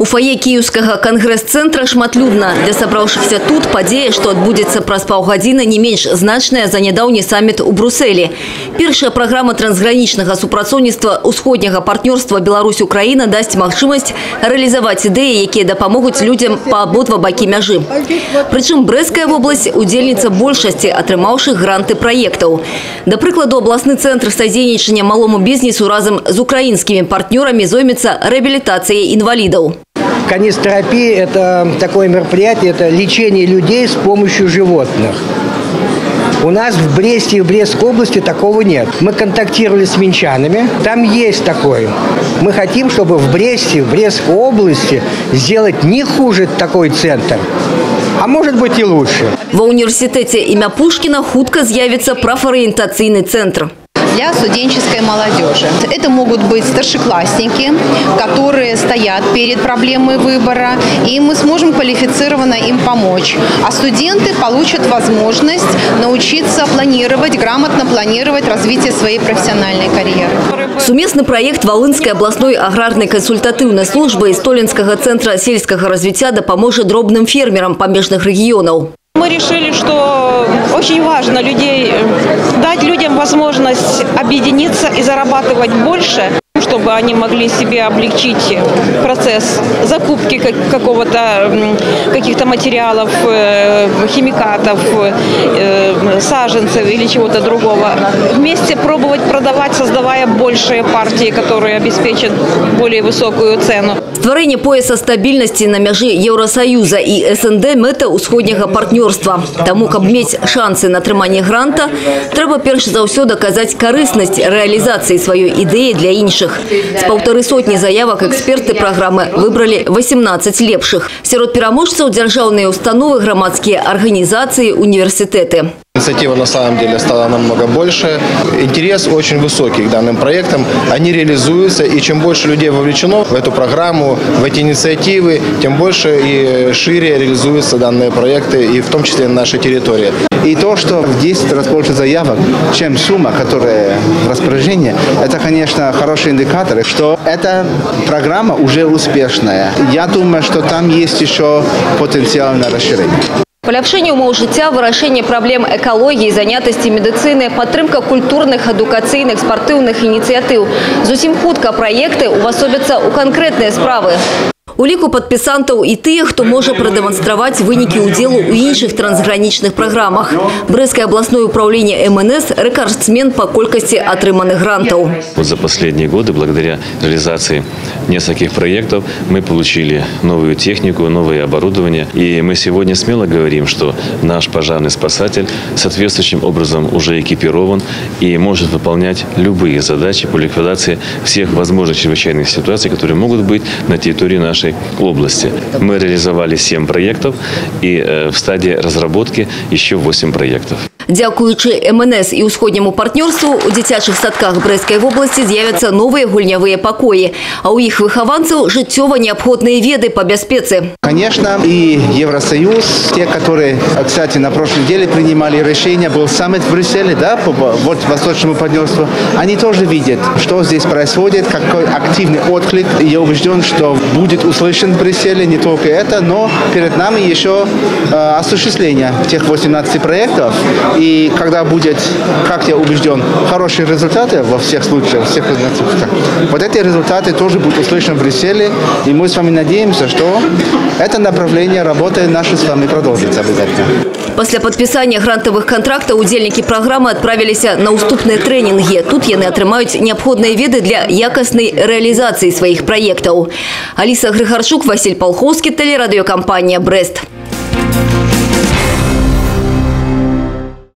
У фае киевского конгресс-центра шматлюдно. Для собравшихся тут подея, что отбудется праз паўгадзіны не менш значная за нядаўні саммит у Брюсселе. Первая программа трансграничного супрацоўніцтва усходняга партнерства Беларусь-Украина даст магчымасць реализовать идеи, якія дапамогуць людям по абодва бакі мяжы. Причем Брестская область удзельніца большасці атрымаўшых гранты проектов. Да прыкладу, областный центр садзейнічання малому бизнесу разом с украинскими партнерами займется реабилитацией инвалидов. Канистерапия – это такое мероприятие, это лечение людей с помощью животных. У нас в Бресте и в Брестской области такого нет. Мы контактировали с минчанами, там есть такое. Мы хотим, чтобы в Бресте, в Брестской области сделать не хуже такой центр, а может быть и лучше. В университете имя Пушкина хутка з'явится профориентационный центр. Для студенческой молодежи. Это могут быть старшеклассники, которые стоят перед проблемой выбора, и мы сможем квалифицированно им помочь. А студенты получат возможность научиться планировать, грамотно планировать развитие своей профессиональной карьеры. Сумесный проект Волынской областной аграрной консультативной службы и Столинского центра сельского развития допоможет дробным фермерам помежных регионов. Мы решили, что очень важно дать людям возможность объединиться и зарабатывать больше, чтобы они могли себе облегчить процесс закупки каких-то материалов, химикатов, саженцев или чего-то другого. Вместе пробовать продавать, создавая большие партии, которые обеспечат более высокую цену. Створение пояса стабильности на мяжи Евросоюза и СНД – мета усходняга партнерства. Тому, каб мець шансы на атрыманне гранта, трэба перш за ўсё доказать корыстность реализации своей идеи для іншых. С 150 заявок эксперты программы выбрали 18 лепших. Сярод пераможцаў дзяржаўныя установы, громадские организации, университеты. Инициатива на самом деле стала намного больше. Интерес очень высокий к данным проектам. Они реализуются, и чем больше людей вовлечено в эту программу, в эти инициативы, тем больше и шире реализуются данные проекты, и в том числе на нашей территории. И то, что в 10 раз больше заявок, чем сумма, которая в распоряжении, это, конечно, хороший индикатор, что эта программа уже успешная. Я думаю, что там есть еще потенциал на расширение. Поляпшэнне ўмоў жыцця, вырашэнне праблем экалогіі, занятасці медыцыны, падтрымка культурных, адукацыйных, спартыўных ініцыятыў. Зусім хутка праекты увасобяцца ў канкрэтныя справы. У ліку падпісантаў і тыя, хто можа прадэманстраваць вынікі ўдзелу ў іншых трансгранічных праграмах. Брестское областное управление МНС – рекордсмен по колькости отрыманных грантов. За последние годы, благодаря реализации нескольких проектов, мы получили новую технику, новое оборудование. И мы сегодня смело говорим, что наш пожарный спасатель соответствующим образом уже экипирован и может выполнять любые задачи по ликвидации всех возможных чрезвычайных ситуаций, которые могут быть на территории нашей области. Мы реализовали 7 проектов и в стадии разработки еще 8 проектов. Дякуючи МНС и усходнему партнерству, у дзіцячых садках Брестской области з'явятся новые гульнявые покои, а у их выхованцев жыццёва необходные веды по бяспецы. Конечно, и Евросоюз, те, которые, кстати, на прошлой неделе принимали решение, был саммит в Брюсселе, да, по восточному партнерству, они тоже видят, что здесь происходит, какой активный отклик. И я убежден, что будет услышан в Брюсселе не только это, но перед нами еще осуществление тех 18 проектов. И когда будет, как я убежден, хорошие результаты во всех случаях, всех вот эти результаты тоже будут услышаны в Брюсселе. И мы с вами надеемся, что это направление работы наше с вами продолжится обязательно. После подписания грантовых контрактов удзельники программы отправились на уступные тренинги. Тут яны атрымаюць необходные веды для якостной реализации своих проектов. Алиса Грыгарчук, Василь Полховский, телерадиокомпания «Брест».